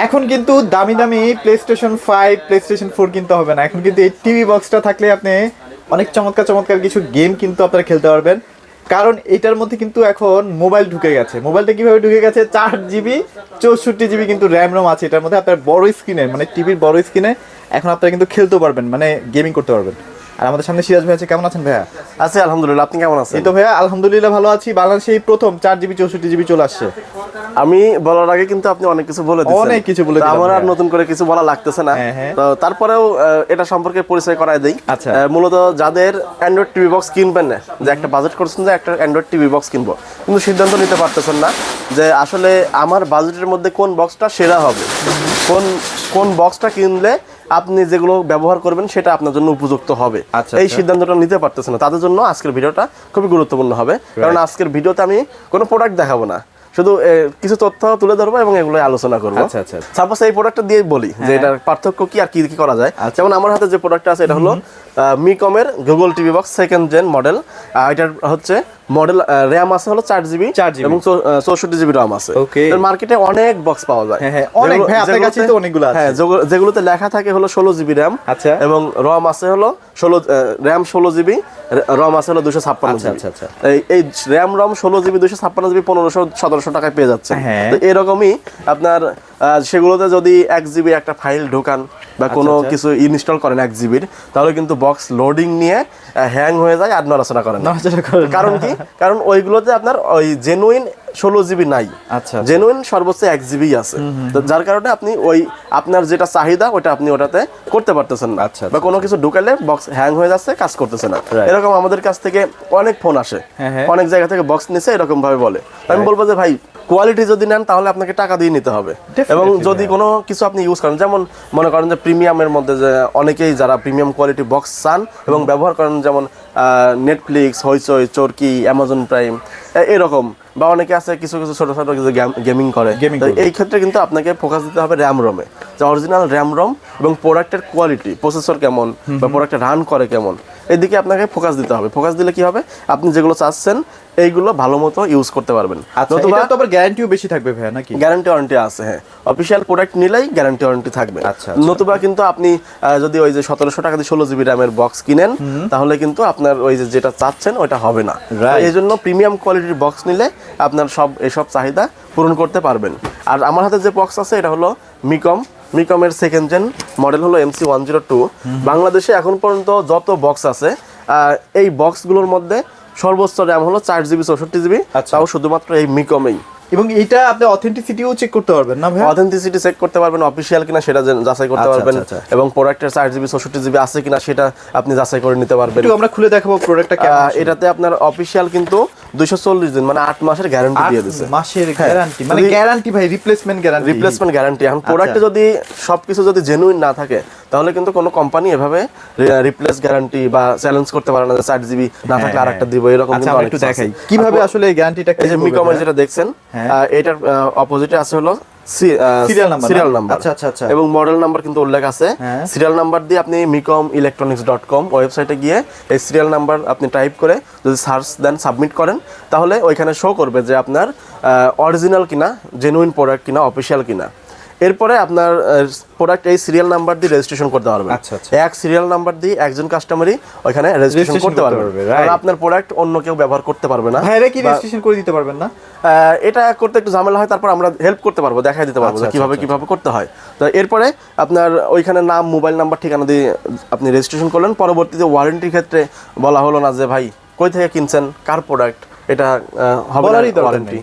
এখন কিন্তু দামি দামি প্লেস্টেশন 5 প্লেস্টেশন 4 কিনতে হবে না, এখন কিন্তু এই টিভি বক্সটা থাকলে আপনি অনেক চমৎকার চমৎকার কিছু গেম কিন্তু আপনারা খেলতে পারবেন। কারণ এটার মধ্যে কিন্তু এখন মোবাইল ঢুকে গেছে। মোবাইলটা কিভাবে ঢুকে গেছে, 4 জিবি 64 জিবি কিন্তু র্যাম রোম আছে এটার মধ্যে। আপনার বড় স্ক্রিনে মানে টিভির বড় স্ক্রিনে এখন আপনারা কিন্তু খেলতে পারবেন, মানে গেমিং করতে পারবেন। আর আমাদের সামনে সিরাজ ভাই আছে, কেমন আছেন ভাইয়া? আছি আলহামদুলিল্লাহ, আপনি কেমন আছেন? এই তো ভাইয়া আলহামদুলিল্লাহ ভালো আছি। বাংলাদেশে এই প্রথম 4 জিবি 64 জিবি চলে আসছে। আমি বলার আগে কিন্তু আপনি অনেক কিছু বলে দিয়েছেন, অনেক কিছু বলে দিলাম আমার আর ভাইয়া। নতুন করে কিছু বলা লাগতেছে না। হ্যাঁ, হ্যাঁ। তো তারপরেও এটা সম্পর্কে পরিচয় করায় দেই। আচ্ছা। মূলত যাদের অ্যান্ড্রয়েড টিভি বক্স কিনবেন না, যে একটা বাজেট করছেন যে একটা অ্যান্ড্রয়েড টিভি বক্স কিনবো, কিন্তু সিদ্ধান্ত নিতে পারতেছেন না যে আসলে আমার বাজেটের মধ্যে কোন বক্সটা সেরা হবে, কোন কোন বক্সটা কিনলে আপনি যেগুলো ব্যবহার করবেন সেটা আপনার জন্য উপযুক্ত হবে, আচ্ছা, এই আচ্ছা। সিদ্ধান্তটা নিতে পারতেছে না। তাদের জন্য আজকের ভিডিওটা খুবই গুরুত্বপূর্ণ হবে, কারণ আজকের ভিডিওতে আমি কোনো প্রোডাক্ট দেখাবো না, শুধু কিছু তথ্য তুলে ধরবো এবং এগুলো আলোচনা করবো। আচ্ছা, আচ্ছা। সাপোজ এই প্রোডাক্টটা দিয়ে বলি যে এটার পার্থক্য কি আর কি কি করা যায়। যেমন আমার হাতে যে প্রোডাক্টটা আছে এটা হলো মিকমের Google TV box second gen model. এটার হচ্ছে মডেল র্যাম আছে হলো 4 জিবি 4 GB এবং 64 জিবি র্যাম আছে। Okay. মার্কেটে অনেক বক্স পাওয়া যায়। হ্যাঁ, হ্যাঁ, অনেক ভাই, আপনার কাছে তো অনেকগুলো আছে। হ্যাঁ, যেগুলোতে লেখা থাকে হলো 16 জিবি র্যাম। আচ্ছা। এবং রম আছে হলো 16 জিবি, রম আছে হলো 256 আচ্ছা, আচ্ছা। এই র্যাম রম 16 জিবি 256 জিবি 1500-1700 টাকায় পেয়ে যাচ্ছে। হ্যাঁ। তো এরকমই আপনার সেগুলোতে যদি 1 জিবি একটা ফাইল ঢোকান বা কোনো আচ্ছা। কিছু ইনস্টল করেন 1 জিবির, তাহলে কিন্তু বক্স লোডিং নিয়ে হ্যাং হয়ে যায় আর নড়াচড়া করেন না। নড়াচড়া করে না। কারণ কি? কারণ ওইগুলোতে আপনার ওই জেনুইন 16 জিবি নাই, আচ্ছা। জেনুইন সর্বোচ্চ 1 জিবি আছে। তো যার কারণে আপনি ওই আপনার যেটা চাহিদা ওটা আপনি ওটাতে করতে পারতেছেন না, আচ্ছা, বা কোনো কিছু ঢুকালে বক্স হ্যাং হয়ে যাচ্ছে, কাজ করতেছে না। Right. এরকম আমাদের কাছ থেকে অনেক ফোন আসে, হ্যাঁ, হ্যাঁ। অনেক জায়গা থেকে বক্স নিছে এরকম ভাবে বলে। তো আমি বলবো যে ভাই, কোয়ালিটি যদি নেন তাহলে আপনাকে টাকা দিয়ে নিতে হবে। Definitely, এবং যদি কোনো কিছু আপনি ইউজ করেন, যেমন মনে করেন যে প্রিমিয়ামের মধ্যে যে অনেকেই যারা প্রিমিয়াম কোয়ালিটি বক্স চান এবং ব্যবহার করেন, যেমন নেটফ্লিক্স, হইচই, চরকি, অ্যামাজন প্রাইম এরকম, বা অনেকে আছে কিছু কিছু ছোট ছোট কিছু গেমিং করে। তো এই ক্ষেত্রে কিন্তু আপনাকে ফোকাস দিতে হবে র্যাম রমে, যে অরিজিনাল র্যাম রম এবং প্রোডাক্টের কোয়ালিটি, প্রসেসর কেমন বা প্রোডাক্টটা রান করে কেমন, এদিকে আপনাকে ফোকাস দিতে হবে। ফোকাস দিলে কি হবে, আপনি যেগুলো চাচ্ছেন এইগুলো ভালো মতো ইউজ করতে পারবেন। আচ্ছা, এটা তো আবার গ্যারান্টিও বেশি থাকবে ভাইয়া নাকি? গ্যারান্টি ওয়ারেন্টি আছে, হ্যাঁ, অফিসিয়াল প্রোডাক্ট নিলেই গ্যারান্টি ওয়ারেন্টি থাকবে। আচ্ছা, আচ্ছা। নতুবা কিন্তু আপনি যদি ওই যে 1700 টাকা দিয়ে 16 জিবি র্যামের বক্স কিনেন, তাহলে কিন্তু আপনার ওই যে যেটা চাচ্ছেন ওইটা হবে না। Right. এই জন্য প্রিমিয়াম কোয়ালিটির বক্স নিলে আপনার এসব চাহিদা পূরণ করতে পারবেন। আর আমার হাতে যে বক্স আছে এটা হলো মিকমের সেকেন্ড জেন মডেল হলো MC102। বাংলাদেশে এখন পর্যন্ত যত বক্স আছে এই বক্সগুলোর মধ্যে সর্বোচ্চ র্যাম হলো 4 জিবি 64 জিবি, আচ্ছা। তাও শুধুমাত্র এই মিকমেই। এবং এটা আপনি অথেন্টিসিটিও চেক করতে পারবেন না ভাই? অথেন্টিসিটি চেক করতে পারবেন, অফিসিয়াল কিনা সেটা যাচাই করতে আচ্ছা, পারবেন, আচ্ছা, আচ্ছা। এবং প্রোডাক্টের 4 জিবি 64 জিবি আছে কিনা সেটা আপনি যাচাই করে নিতে পারবেন। একটু আমরা খুলে দেখাবো প্রোডাক্টটা কেমন আছে। এটাতে আপনার অফিসিয়াল কিন্তু 240 দিন মানে 8 মাসের গ্যারান্টি দিয়ে দিয়েছে। 8 মাসের গ্যারান্টি, মানে গ্যারান্টি ভাই, রিপ্লেসমেন্ট গ্যারান্টি। এখন প্রোডাক্টে যদি সবকিছু যদি জেনুইন না থাকে, তাহলে কিন্তু কোনো কোম্পানি এভাবে রিপ্লেস গ্যারান্টি বা চ্যালেঞ্জ করতে পারে না যে 4 জিবি না থাকলে আরেকটা দিব, এরকম আচ্ছা, কিন্তু আমরা অনেক একটু কিছু দেখাই আছে। কিভাবে আসলে এই গ্যারান্টিটা এই যে মিকমের যেটা দেখছেন, এটার অপোজিটে আছে হলো সিরিয়াল নাম্বার। আচ্ছা, আচ্ছা, আচ্ছা। এবং মডেল নাম্বার কিন্তু উল্লেখ আছে। হ্যাঁ। সিরিয়াল নাম্বার দিয়ে আপনি micomelectronics.com ওয়েবসাইটে গিয়ে এই সিরিয়াল নাম্বার আপনি টাইপ করে যদি সার্চ দেন, সাবমিট করেন, তাহলে ওইখানে শো করবে যে আপনার অরিজিনাল কিনা, জেনুইন প্রোডাক্ট কিনা, অফিসিয়াল কিনা। এরপরে আপনার প্রোডাক্ট এই সিরিয়াল নাম্বার দিয়ে রেজিস্ট্রেশন করতে পারবেন। আচ্ছা, আচ্ছা। এক সিরিয়াল নাম্বার দিয়ে একজন কাস্টমারই ওইখানে রেজিস্ট্রেশন করতে পারবে, right. আর আপনার প্রোডাক্ট অন্য কেউ ব্যবহার করতে পারবে না। ভাইরা কি রেজিস্ট্রেশন করে দিতে পারবেন না? এটা করতে একটু ঝামেলা হয়, তারপর আমরা হেল্প করতে পারবো, দেখাই দিতে পারবো আচ্ছা, যে কিভাবে আচ্ছা, কিভাবে করতে হয়। তো এরপরে আপনার ওইখানে নাম, মোবাইল নাম্বার, ঠিকানা দিয়ে আপনি রেজিস্ট্রেশন করলেন। পরবর্তীতে ওয়ারেন্টির ক্ষেত্রে বলা হলো না যে ভাই কই থেকে কিনছেন, কার প্রোডাক্ট, এটা হবে না ওয়ারেন্টি,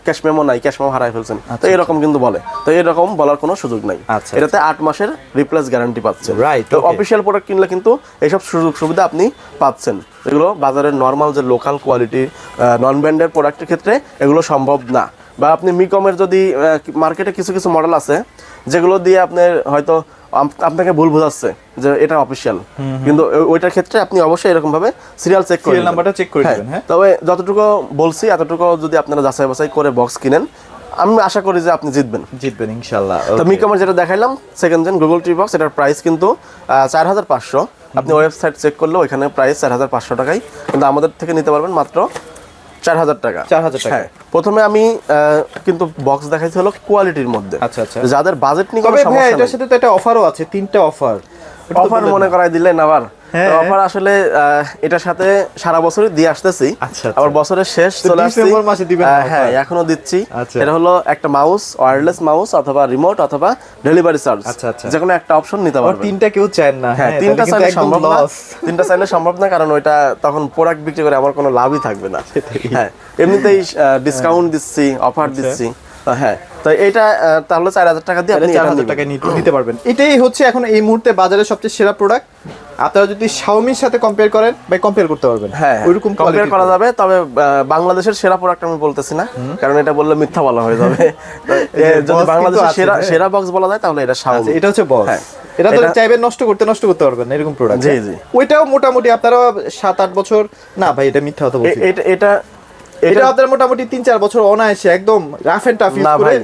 ক্যাশ মেমো নাই, ক্যাশ মেমো হারাই ফেলছেন, তো এরকম কিন্তু বলে। তো এরকম বলার কোনো সুযোগ নাই। আচ্ছা, এটাতে 8 মাসের রিপ্লেস গ্যারান্টি পাচ্ছেন। রাইট। তো অফিসিয়াল প্রোডাক্ট কিনলে কিন্তু এইসব সুযোগ সুবিধা আপনি পাচ্ছেন, এগুলো বাজারের নর্মাল যে লোকাল কোয়ালিটি নন ব্র্যান্ডের প্রোডাক্টের ক্ষেত্রে এগুলো সম্ভব না। বা আপনি মিকমের যদি মার্কেটে কিছু কিছু মডেল আছে যেগুলো দিয়ে আপনার হয়তো আপনাকে ভুল বোঝাচ্ছে যে এটা অফিসিয়াল, কিন্তু ওইটার ক্ষেত্রে আপনি অবশ্যই এরকম ভাবে সিরিয়াল চেক করে নাম্বারটা চেক করে দিবেন। হ্যাঁ, তবে যতটুকু বলছি এতটুকু যদি আপনারা যাচাই বাছাই করে বক্স কিনেন, আমি আশা করি যে আপনি জিতবেন ইনশাআল্লাহ। তো মিকমের যেটা দেখাইলাম second gen Google TV box, এটার প্রাইস কিন্তু 4500। আপনি ওয়েবসাইট চেক করলে ওইখানে প্রাইস 4500 টাকাই, কিন্তু আমাদের থেকে নিতে পারবেন মাত্র 4000 টাকা। 4000 টাকা। হ্যাঁ, প্রথমে আমি কিন্তু বক্স দেখাইছি হলো কোয়ালিটির মধ্যে। আচ্ছা আচ্ছা। যাদের বাজেট নিয়ে কোনো তবে ভাই সমস্যা এটার নেই। সাথে তো একটা অফারও আছে, 3টা অফার। অফার মনে করাই দিলেন আবার। হ্যাঁ। অফার আসলে এটার সাথে সারা বছরই দিয়ে আসতেছি। আচ্ছা, আচ্ছা। আবার বছরের শেষ তো চলে আসছে, ডিসেম্বর মাসে দিবেন না হ্যাঁ offer? এখনো দিচ্ছি। আচ্ছা। এটা হলো একটা মাউস, ওয়্যারলেস মাউস অথবা রিমোট অথবা ডেলিভারি চার্জ, আচ্ছা, আচ্ছা। যে কোনো একটা অপশন নিতে আর পারবেন। 3টা কেউ চায় না। হ্যাঁ, তাহলে তিনটা কিন্তু চাইলে একদম সম্ভব না। loss। তিনটা চাইলে সম্ভব না, কারণ ওইটা তখন প্রোডাক্ট বিক্রি করে আমার কোনো লাভই থাকবে না। হ্যাঁ, এমনিতেই ডিসকাউন্ট দিচ্ছি, অফার দিচ্ছি। তো হ্যাঁ, তো এইটা তাহলে 4000 টাকা দিয়ে তাহলে আপনি এটা 4000 নিবেন। টাকা নিতে পারবেন। এটাই হচ্ছে এখন এই মুহূর্তে বাজারের সবচেয়ে সেরা প্রোডাক্ট। আপনারা যদি Xiaomi-র সাথে কম্পেয়ার করেন বা কম্পেয়ার করতে পারবেন, হ্যাঁ, ওইরকম কম্পেয়ার করা যাবে। তবে বাংলাদেশের সেরা প্রোডাক্ট আমি বলতেছি না, কারণ এটা বললে মিথ্যা বলা হয়ে যাবে। তো, যদি box বাংলাদেশের কিন্তু আছে, সেরা বক্স বলা যায় তাহলে এটা Xiaomi। এটা হচ্ছে বস। হ্যাঁ, এটা তো এটা- চাইবেন নষ্ট করতে পারবেন না, এরকম প্রোডাক্ট। জি, জি। ওইটাও মোটামুটি আপনারা 7-8 বছর, না ভাই এটা মিথ্যা কথা বলছি। এটা এটা এটা এটা আপনার মোটামুটি 3-4 বছর অনায়াসে একদম রাফ এন্ড টাফ ইউজ না করে ভাই,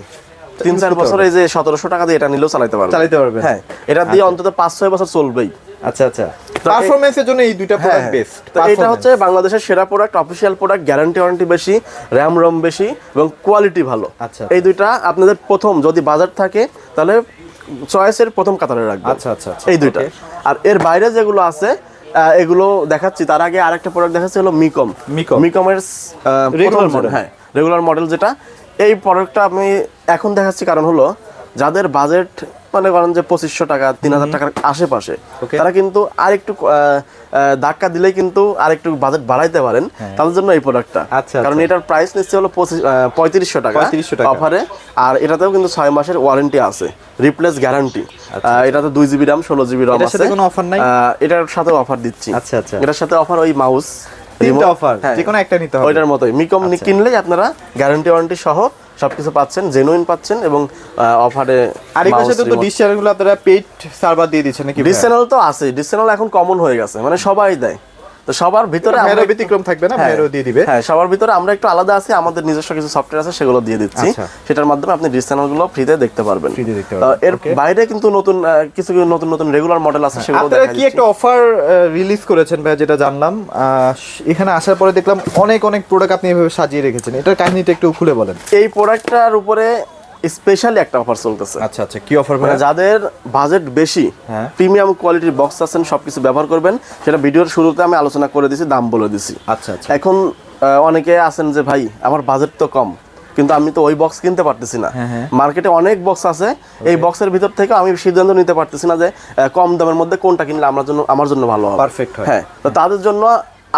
3-4 বছর এই যে 1700 টাকা দিয়ে এটা নিলেও চালাতে পারবেন। হ্যাঁ, এটা দিয়ে অন্তত 5-6 বছর চলবেই। আচ্ছা আচ্ছা। পারফরম্যান্সের জন্য এই দুইটা প্রোডাক্ট হ্যাঁ, বেস্ট। তো এটা হচ্ছে বাংলাদেশের সেরা product, official product, guarantee warranty বেশি, র‍্যাম রম বেশি এবং কোয়ালিটি ভালো। আচ্ছা। এই দুইটা আপনাদের প্রথম যদি বাজার থাকে তাহলে চয়েসের প্রথম কাতারে রাখবেন। আচ্ছা আচ্ছা আচ্ছা। এই দুইটা। আর এর বাইরে যেগুলো আছে এগুলো দেখাচ্ছি, তার আগে আরেকটা প্রোডাক্ট দেখাচ্ছি হলো মিকম। মিকমের Regular model। হ্যাঁ, রেগুলার মডেল যেটা। এই প্রোডাক্টটা আমি এখন দেখাচ্ছি কারণ হলো যাদের বাজেট মনে করেন যে 2500 টাকা 3000 টাকার আশেপাশে, তারা কিন্তু আরেকটু ধাক্কা দিলেই কিন্তু আরেকটু বাজেট বাড়াইতে পারেন, তাদের জন্য এই প্রোডাক্টটা। আচ্ছা, কারণ এটার প্রাইস নিচ্ছে হলো 3500 টাকা 3500 টাকা অফারে। আর এটাতেও কিন্তু 6 মাসের ওয়ারেন্টি আছে, রিপ্লেস গ্যারান্টি। এটাতে 2GB RAM 16GB ROM এটার আছে। সাথে কোনো অফার নাই? এটার সাথে অফার দিচ্ছি। আচ্ছা আচ্ছা। এটার সাথে অফার ওই মাউস, 3টা অফার, যে কোনো একটা নিতে হবে। ওইটার মতোই মিকম কিনলেই আপনারা গ্যারান্টি ওয়ারেন্টি সহ সবকিছু পাচ্ছেন, জেনুইন পাচ্ছেন এবং অফারে। আর এই পাশে তো ডিশ চ্যানেলগুলো আপনারা পেইড সার্ভার দিয়ে দিচ্ছেন নাকি? ডিশ চ্যানেল তো আছে, ডিশ চ্যানেল এখন কমন হয়ে গেছে, মানে সবাই দেয়। তো সবার ভিতরে আমরা ব্যতিক্রম থাকবে না, হ্যাঁ, ভাইরাও দিয়ে দিবে। হ্যাঁ, সবার ভিতরে আমরা একটু আলাদা আছি, আমাদের নিজস্ব কিছু সফটওয়্যার আছে, সেগুলো দিয়ে দিচ্ছি। আচ্ছা। সেটার মাধ্যমে আপনি ডিশ চ্যানেলগুলো ফ্রিতে দেখতে পারবেন। ফ্রিতে দেখতে পারবেন। এর বাইরে কিন্তু নতুন কিছু নতুন রেগুলার মডেল আছে, সেগুলো আপনারা দেখা কি একটা অফার রিলিজ করেছেন ভাই, যেটা জানলাম। এখানে আসার পরে দেখলাম অনেক প্রোডাক্ট আপনি এভাবে সাজিয়ে রেখেছেন, এটার কাহিনীটা একটু খুলে বলেন। এই প্রোডাক্টটার উপরে স্পেশালি একটা অফার চলতেছে। আচ্ছা আচ্ছা, কি অফার মানে ভাই? যাদের বাজেট বেশি, হ্যাঁ। প্রিমিয়াম কোয়ালিটির বক্স আছেন, সবকিছু ব্যবহার করবেন, সেটা ভিডিওর শুরুতে আমি আলোচনা করে দিছি, দাম বলে দিছি। আচ্ছা আচ্ছা। এখন অনেকে আছেন যে ভাই আমার বাজেট তো কম, কিন্তু আমি তো ওই বক্স কিনতে পারতেছি না। মার্কেটে অনেক বক্স আছে, এই বক্সের ভিতর থেকে আমি সিদ্ধান্ত নিতে পারতেছি না যে কম দামের মধ্যে কোনটা কিনলে আমার জন্য ভালো হবে, পারফেক্ট হয়। হ্যাঁ, তো তাদের জন্য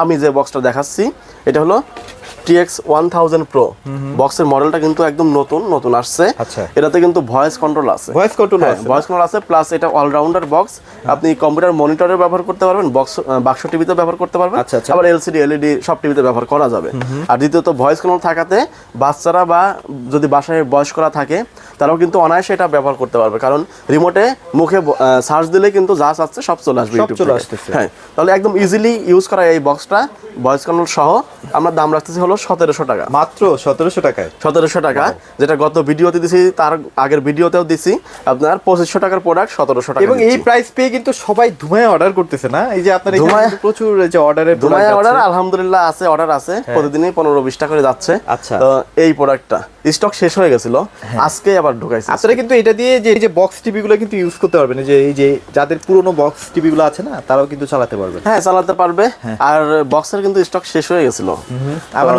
আমি যে বক্সটা দেখাচ্ছি এটা হলো TX 1000 Pro। বক্সের মডেলটা কিন্তু একদম নতুন আসছে। আচ্ছা। এটাতে কিন্তু ভয়েস কন্ট্রোল আছে, ভয়েস কন্ট্রোল আছে। ভয়েস কন্ট্রোল আছে, প্লাস এটা অলরাউন্ডার বক্স। আপনি কম্পিউটার মনিটরে ব্যবহার করতে পারবেন, বাক্স টিভিতে ব্যবহার করতে পারবেন, আচ্ছা, আচ্ছা। আবার LCD LED সব টিভিতে ব্যবহার করা যাবে। আর দ্বিতীয়ত ভয়েস কন্ট্রোল থাকাতে বাচ্চারা বা যদি বাসায় বয়স্করা থাকে তারাও কিন্তু অনায়াসে এটা ব্যবহার করতে পারবে, কারণ রিমোটে মুখে সার্চ দিলে কিন্তু যা চাচ্ছে সব চলে আসবে ইউটিউব চলে থেকে। আসতেছে। হ্যাঁ, তাহলে একদম ইজিলি ইউজ করা এই বক্সটা ভয়েস কন্ট্রোল সহ আমরা দাম রাখতেছি হলো 1700 টাকা। মাত্র 1700 টাকায়। 1700 টাকা, যেটা গত ভিডিওতে দিছি, তার আগের ভিডিওতেও দিছি। আপনার 2500 টাকার প্রোডাক্ট 1700 টাকা এবং এই প্রাইস পেয়ে কিন্তু সবাই ধুমায় অর্ডার করতেছে না? এই যে আপনার এখানে কিন্তু প্রচুর এই যে অর্ডারের ধুমায় অর্ডার আলহামদুলিল্লাহ আছে, অর্ডার আছে, প্রতিদিনই 15-20টা করে যাচ্ছে। আচ্ছা। তো এই প্রোডাক্টটা স্টক শেষ হয়ে গেছিল, আজকে আবার ঢুকাইছে। আপনারা কিন্তু এটা দিয়ে যে এই যে বক্স টিভি গুলো কিন্তু ইউজ করতে পারবেন, এই যে যাদের পুরনো বক্স টিভি গুলো আছে না, তারাও কিন্তু চালাতে পারবেন। হ্যাঁ, চালাতে পারবে। আর বক্সের কিন্তু স্টক শেষ হয়ে গেছিল, আবার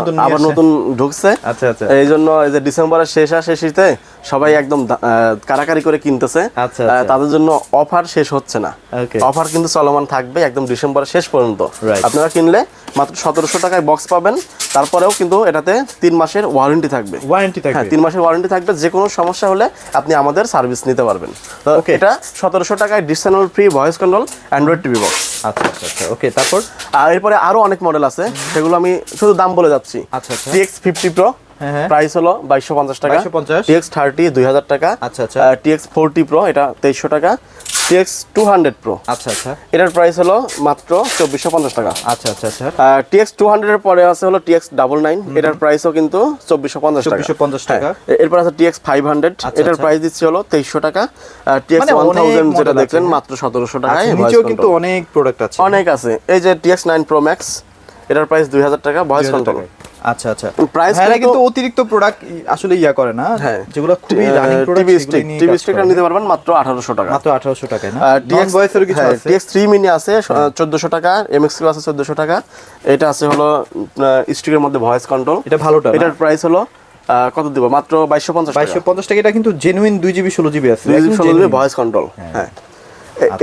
নতুন ঢুকছে। আচ্ছা আচ্ছা। এই জন্য এই যে ডিসেম্বরের শেষে সবাই একদম কারাকারি করে কিনতেছে। আচ্ছা, তাদের জন্য অফার শেষ হচ্ছে না, Okay. অফার কিন্তু চলমান থাকবে একদম ডিসেম্বরের শেষ পর্যন্ত। Right. আপনারা কিনলে মাত্র 1700 টাকায় বক্স পাবেন, তারপরেও কিন্তু এটাতে 3 মাসের ওয়ারেন্টি থাকবে। ওয়ারেন্টি থাকবে। হ্যাঁ, 3 মাসের ওয়ারেন্টি থাকবে, যে কোনো সমস্যা হলে আপনি আমাদের সার্ভিস নিতে পারবেন। তো এটা 1700 টাকায় dish channel free voice control Android TV box. আচ্ছা আচ্ছা আচ্ছা, ওকে। তারপর আর এরপরে আরো অনেক মডেল আছে, সেগুলো আমি শুধু দাম বলে যাচ্ছি। আচ্ছা আচ্ছা। TX 50 Pro প্রাইস হলো 2250 টাকা। 2250। TX 30 2000 টাকা। আচ্ছা আচ্ছা। TX 40 Pro এটা 2300 টাকা। TX 200 Pro আচ্ছা আচ্ছা এটার প্রাইস হলো মাত্র 2450 টাকা। আচ্ছা আচ্ছা আচ্ছা। TX 200 এর পরে আছে হলো TX 99, এটার প্রাইসও কিন্তু 2450 টাকা। 2450 টাকা। এরপর আছে TX 500, এটার প্রাইস দিচ্ছি হলো 2300 টাকা। TX মানে 1000 যেটা model দেখলেন আছে, মাত্র 1700 টাকায়। আচ্ছা, voice নিচেও control। কিন্তু অনেক প্রোডাক্ট আছে। অনেক আছে। এই যে TX 9 Pro Max, এটার প্রাইস 2000 টাকা, ভয়েস কন্ট্রোল। আচ্ছা আচ্ছা Price ভাইরা কিন্তু- কিন্তু অতিরিক্ত প্রোডাক্ট আসলে ইয়া করে না, হ্যাঁ। যেগুলো খুবই রানিং প্রোডাক্ট টিভি স্টিকটা নিতে পারবেন মাত্র 1800 টাকা। মাত্র 1800 টাকায় না। নন ভয়েসের কিছু আছে? TX3 মিনি আছে 1400 টাকা, MX আছে 1400 টাকা। এটা আছে হলো স্টিকের মধ্যে ভয়েস কন্ট্রোল, এটা ভালোটা না? এটার প্রাইস হলো কত দিব, মাত্র 2250 টাকা। 2250 টাকা। এটা কিন্তু জেনুইন 2GB 16GB আছে, 216 ভয়েস কন্ট্রোল। হ্যাঁ,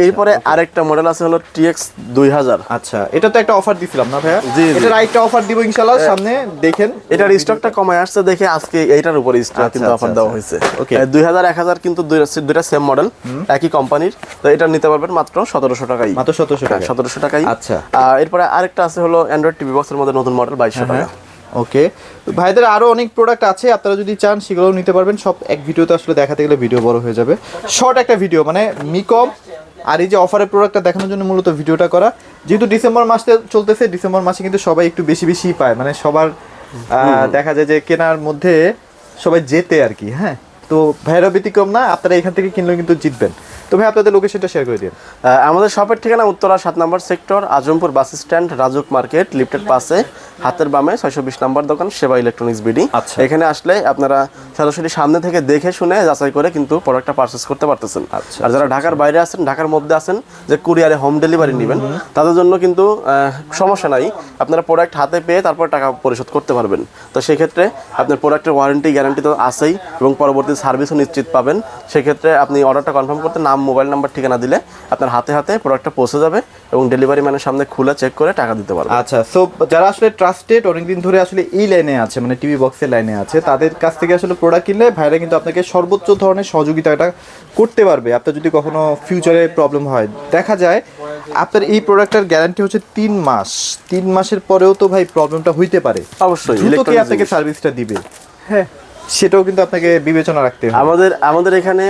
এরপরে আরেকটা মডেল আছে হলো TX 2000। আচ্ছা, এটা তো একটা অফার দিছিলাম না ভাইয়া? জি, জি। এটার আরেকটা অফার দিব ইনশাআল্লাহ, সামনে দেখেন। এটার স্টকটা কমে আসছে দেখে আজকে এইটার উপরে স্টক আচ্ছা, কিন্তু আচ্ছা, অফার দেওয়া আচ্ছা। হয়েছে। Okay. 2000 1000 কিন্তু দুইটা সেম মডেল, একই কোম্পানির। তো এটা নিতে পারবেন মাত্র 1700 টাকাই। মাত্র 1700 টাকা। 1700 টাকাই। আচ্ছা। এরপরে আরেকটা আছে হলো অ্যান্ড্রয়েড টিভি বক্সের মধ্যে নতুন মডেল 2200 টাকা। ওকে, ভাইদের আরো অনেক প্রোডাক্ট আছে, আপনারা যদি চান সেগুলোও নিতে পারবেন। সব এক ভিডিওতে আসলে দেখাতে গেলে ভিডিও বড় হয়ে যাবে, শর্ট একটা ভিডিও মানে মিকম আর এই যে অফারের প্রোডাক্টটা দেখানোর জন্য মূলত ভিডিওটা করা। যেহেতু ডিসেম্বর মাসে চলতেছে, ডিসেম্বর মাসে কিন্তু সবাই একটু বেশি বেশি পায়, মানে সবার দেখা যায় যে কেনার মধ্যে সবাই জেতে আর কি। হ্যাঁ, তো ভাইয়েরা ব্যতিক্রম না, আপনারা এখান থেকে কিনলেও কিন্তু জিতবেন। তো ভাই আপনাদের লোকেশনটা শেয়ার করে দিন। আমাদের শপের ঠিকানা উত্তরা 7 নম্বর sector, Azampur bus stand, Rajuk market, লিফটের পাশে হাতের বামে 620 নম্বর দোকান, সেবা ইলেকট্রনিক্স বিডি। আচ্ছা। এখানে আসলে আপনারা সরাসরি সামনে থেকে দেখে শুনে যাচাই করে কিন্তু প্রোডাক্টটা পারচেস করতে পারতেছেন। আচ্ছা, আর যারা ঢাকার বাইরে আছেন, ঢাকার মধ্যে আছেন, যে কুরিয়ারে হোম ডেলিভারি নেবেন, তাদের জন্য কিন্তু সমস্যা নাই, আপনারা প্রোডাক্ট হাতে পেয়ে তারপর টাকা পরিশোধ করতে পারবেন। তো সেক্ষেত্রে আপনার প্রোডাক্টের ওয়ারেন্টি গ্যারান্টি তো আছেই এবং পরবর্তী সার্ভিসও নিশ্চিত পাবেন। সেক্ষেত্রে আপনি অর্ডারটা কনফার্ম করতে নাম, মোবাইল নাম্বার, ঠিকানা দিলে আপনার হাতে হাতে প্রোডাক্টটা পৌঁছে যাবে এবং ডেলিভারি ম্যানের সামনে খুলে চেক করে টাকা দিতে পারবেন। আচ্ছা, সো যারা আসলে ট্রাস্টেড অনেকদিন ধরে আসলে এই লাইনে আছে, মানে টিভি বক্সের লাইনে আছে, তাদের কাছ থেকে আসলে প্রোডাক্ট কিনলে ভাইরা কিন্তু আপনাকে সর্বোচ্চ ধরনের সহযোগিতাটা করতে পারবে। আপনার যদি কখনো ফিউচারে প্রবলেম হয়, দেখা যায় আপনার এই প্রোডাক্টের গ্যারান্টি হচ্ছে 3 মাস, 3 মাসের পরেও তো ভাই প্রবলেমটা হইতে পারে, অবশ্যই দ্রুত কে electronic আপনাকে জিনিস। সার্ভিসটা দিবে? হ্যাঁ, সেটাও কিন্তু আপনাকে বিবেচনা রাখতে হবে। আমাদের এখানে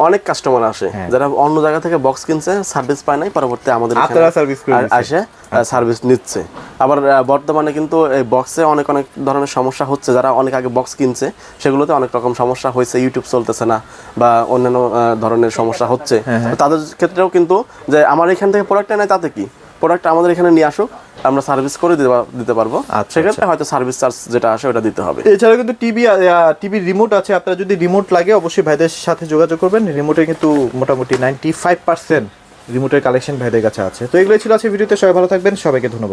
অনেক কাস্টমার আসে হ্যাঁ। যারা অন্য জায়গা থেকে বক্স কিনছে, সার্ভিস পায় নাই, পরবর্তী আমাদের এখানে আপনারা সার্ভিস করে দিচ্ছেন। আসে সার্ভিস নিচ্ছে। আবার বর্তমানে কিন্তু এই বক্সে অনেক ধরনের সমস্যা হচ্ছে, যারা অনেক আগে বক্স কিনছে সেগুলোতে অনেক রকম সমস্যা হয়েছে, ইউটিউব চলতেছে না বা অন্যান্য ধরনের সমস্যা হচ্ছে। তো তাদের ক্ষেত্রেও কিন্তু যে আমার এখান থেকে প্রোডাক্টটা নেয়, তাতে কি প্রোডাক্ট আমাদের এখানে নিয়ে আসুক, আমরা সার্ভিস করে দিতে পারবো। আচ্ছা, সেক্ষেত্রে হয়তো সার্ভিস চার্জ যেটা আসে ওটা দিতে হবে। এছাড়া কিন্তু টিভি রিমোট আছে, আপনারা যদি রিমোট লাগে অবশ্যই ভাইদের সাথে যোগাযোগ করবেন। রিমোটে কিন্তু মোটামুটি 95% রিমোটের কালেকশন ভাইদের কাছে আছে। তো এগুলোই ছিল আজকে ভিডিওতে, সবাই ভালো থাকবেন, সবাইকে ধন্যবাদ।